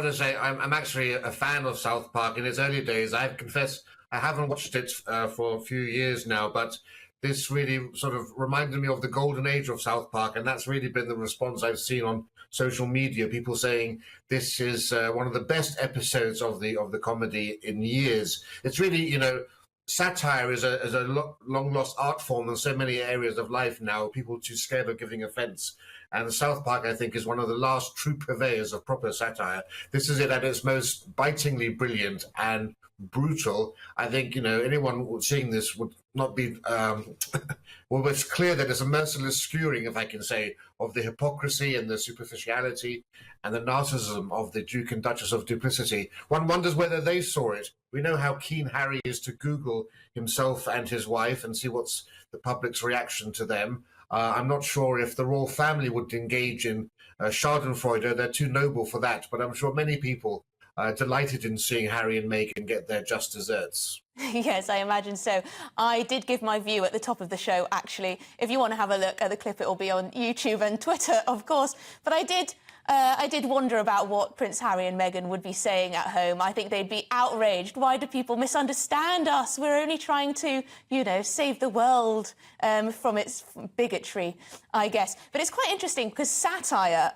got to say, I'm actually a fan of South Park. In its early days, I confess I haven't watched it for a few years now, but this really sort of reminded me of the golden age of South Park, and that's really been the response I've seen on social media. People saying this is one of the best episodes of the comedy in years. It's really, you know, satire is a long lost art form in so many areas of life now. People are too scared of giving offence. And South Park, I think, is one of the last true purveyors of proper satire. This is it at its most bitingly brilliant and brutal. I think, you know, anyone seeing this would not be... well, it's clear that there's a merciless skewering, if I can say, of the hypocrisy and the superficiality and the narcissism of the Duke and Duchess of Duplicity. One wonders whether they saw it. We know how keen Harry is to Google himself and his wife and see what's the public's reaction to them. I'm not sure if the royal family would engage in schadenfreude. They're too noble for that. But I'm sure many people are delighted in seeing Harry and Meghan get their just desserts. Yes, I imagine so. I did give my view at the top of the show, actually. If you want to have a look at the clip, it will be on YouTube and Twitter, of course. But I did wonder about what Prince Harry and Meghan would be saying at home. I think they'd be outraged. Why do people misunderstand us? We're only trying to, you know, save the world from its bigotry, I guess. But it's quite interesting because satire,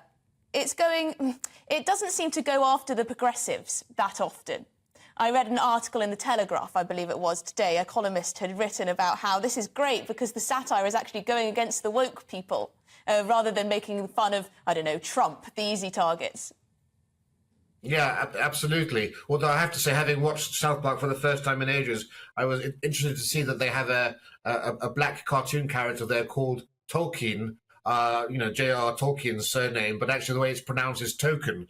it doesn't seem to go after the progressives that often. I read an article in The Telegraph, I believe it was today, a columnist had written about how this is great because the satire is actually going against the woke people rather than making fun of, I don't know, Trump, the easy targets. Yeah, absolutely. Although I have to say, having watched South Park for the first time in ages, I was interested to see that they have a black cartoon character there called Tolkien, you know, J.R. Tolkien's surname, but actually the way it's pronounced is Token.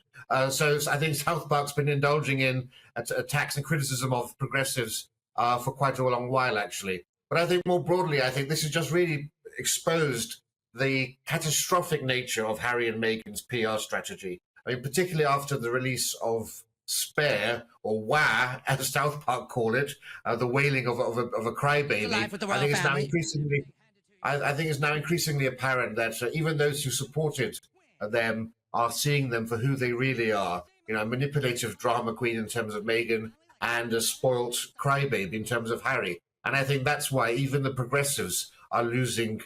So I think South Park's been indulging in attacks and criticism of progressives for quite a long while, actually. But I think more broadly, I think this has just really exposed the catastrophic nature of Harry and Meghan's PR strategy. I mean, particularly after the release of Spare, or Wah, as South Park call it, the wailing of a crybaby. I think it's now increasingly... I think it's now increasingly apparent that even those who supported them are seeing them for who they really are. You know, a manipulative drama queen in terms of Meghan and a spoilt crybaby in terms of Harry. And I think that's why even the progressives are losing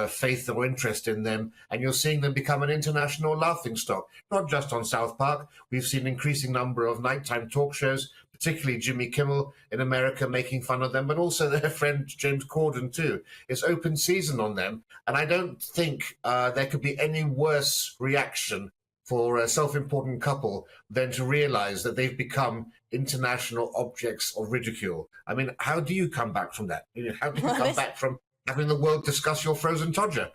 faith or interest in them, and you're seeing them become an international laughingstock, not just on South Park. We've seen an increasing number of nighttime talk shows, particularly Jimmy Kimmel in America making fun of them, but also their friend James Corden too. It's open season on them, and I don't think there could be any worse reaction for a self-important couple than to realize that they've become international objects of ridicule. I mean, how do you come back from that? How do you come back from having the world discuss your frozen todger?